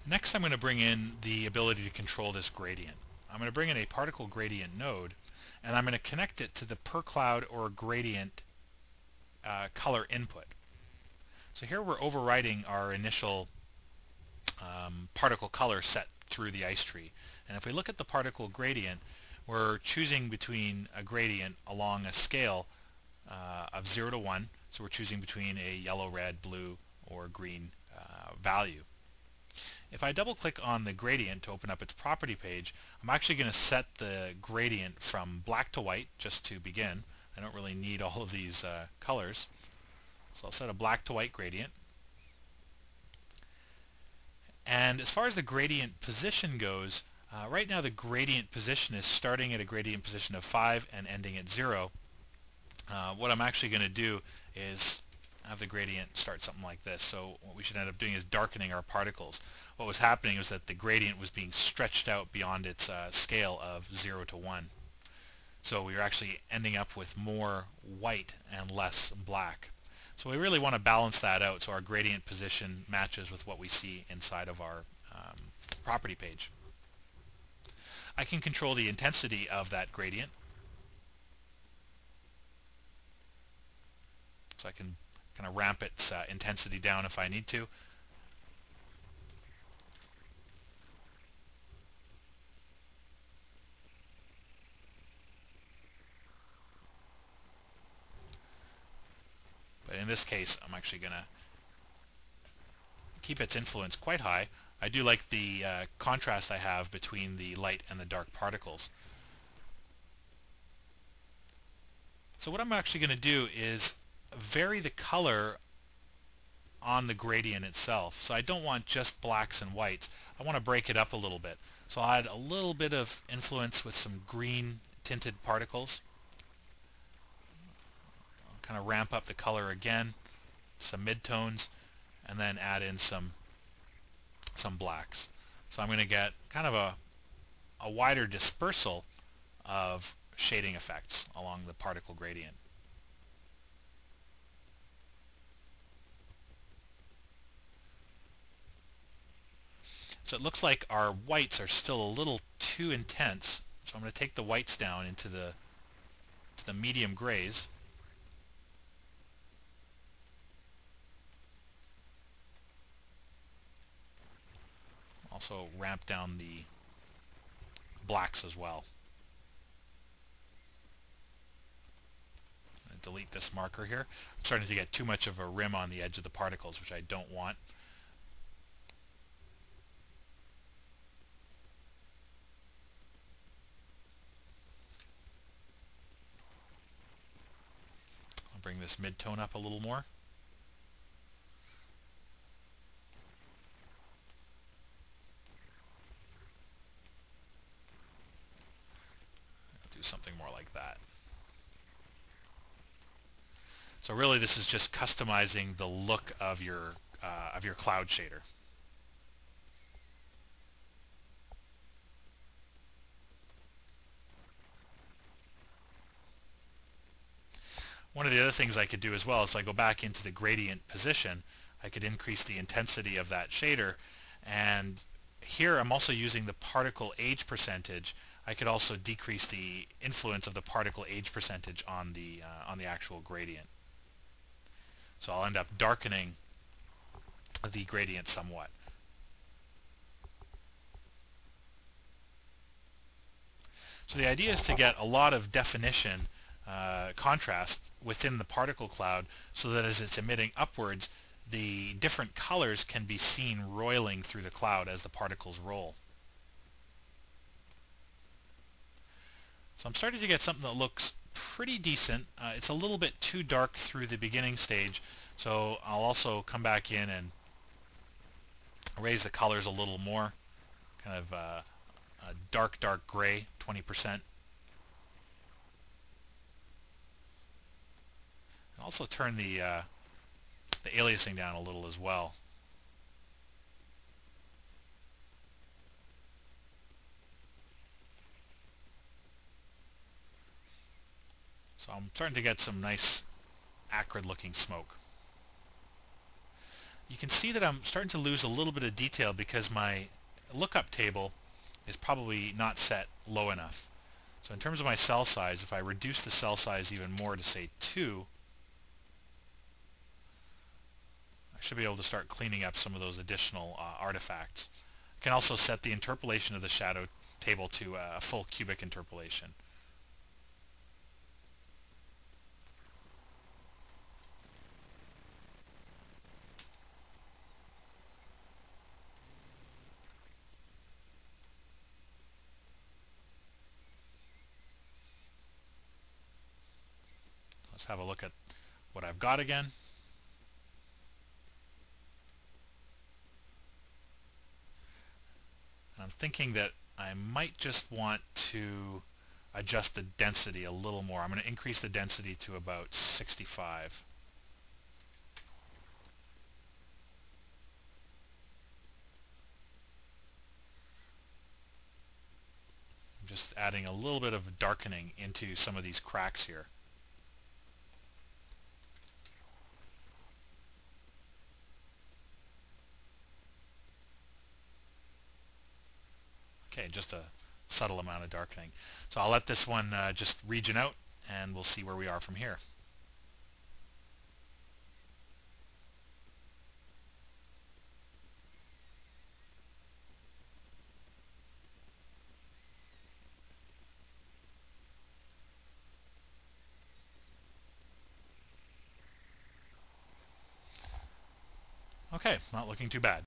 Next, I'm going to bring in the ability to control this gradient. I'm going to bring in a particle gradient node, and I'm going to connect it to the per cloud or gradient color input. So here we're overriding our initial particle color set through the ice tree. And if we look at the particle gradient, we're choosing between a gradient along a scale of 0 to 1. So we're choosing between a yellow, red, blue, or green value. If I double click on the gradient to open up its property page, I'm actually going to set the gradient from black to white just to begin. I don't really need all of these colors. So I'll set a black to white gradient. And as far as the gradient position goes, right now the gradient position is starting at a gradient position of 5 and ending at 0. What I'm actually going to do is have the gradient start something like this. So what we should end up doing is darkening our particles. What was happening was that the gradient was being stretched out beyond its scale of 0 to 1. So we were actually ending up with more white and less black. So we really want to balance that out so our gradient position matches with what we see inside of our property page. I can control the intensity of that gradient. So I can kind of ramp its intensity down if I need to. But in this case, I'm actually going to keep its influence quite high. I do like the contrast I have between the light and the dark particles. So what I'm actually going to do is vary the color on the gradient itself. So I don't want just blacks and whites. I want to break it up a little bit. So I'll add a little bit of influence with some green tinted particles. I'll kind of ramp up the color again, some midtones, and then add in some blacks. So I'm going to get kind of a wider dispersal of shading effects along the particle gradient. So it looks like our whites are still a little too intense. So I'm going to take the whites down into the medium grays. Also ramp down the blacks as well. I'm going to delete this marker here. I'm starting to get too much of a rim on the edge of the particles, which I don't want. I'll bring this mid-tone up a little more. I'll do something more like that. So really this is just customizing the look of your cloud shader. One of the other things I could do as well is, so I go back into the gradient position, I could increase the intensity of that shader, and here I'm also using the particle age percentage. I could also decrease the influence of the particle age percentage on the actual gradient. So I'll end up darkening the gradient somewhat. So the idea is to get a lot of definition, contrast within the particle cloud, so that as it's emitting upwards, the different colors can be seen roiling through the cloud as the particles roll. So I'm starting to get something that looks pretty decent. It's a little bit too dark through the beginning stage, so I'll also come back in and raise the colors a little more, kind of a dark gray, 20%. And also turn the aliasing down a little as well. So I'm starting to get some nice acrid looking smoke. you can see that I'm starting to lose a little bit of detail because my lookup table is probably not set low enough. So in terms of my cell size, if I reduce the cell size even more to say 2, I should be able to start cleaning up some of those additional artifacts. I can also set the interpolation of the shadow table to a full cubic interpolation. Let's have a look at what I've got again. I'm thinking that I might just want to adjust the density a little more. I'm going to increase the density to about 65. I'm just adding a little bit of darkening into some of these cracks here. Okay, just a subtle amount of darkening. So I'll let this one just region out, and we'll see where we are from here. Okay, not looking too bad.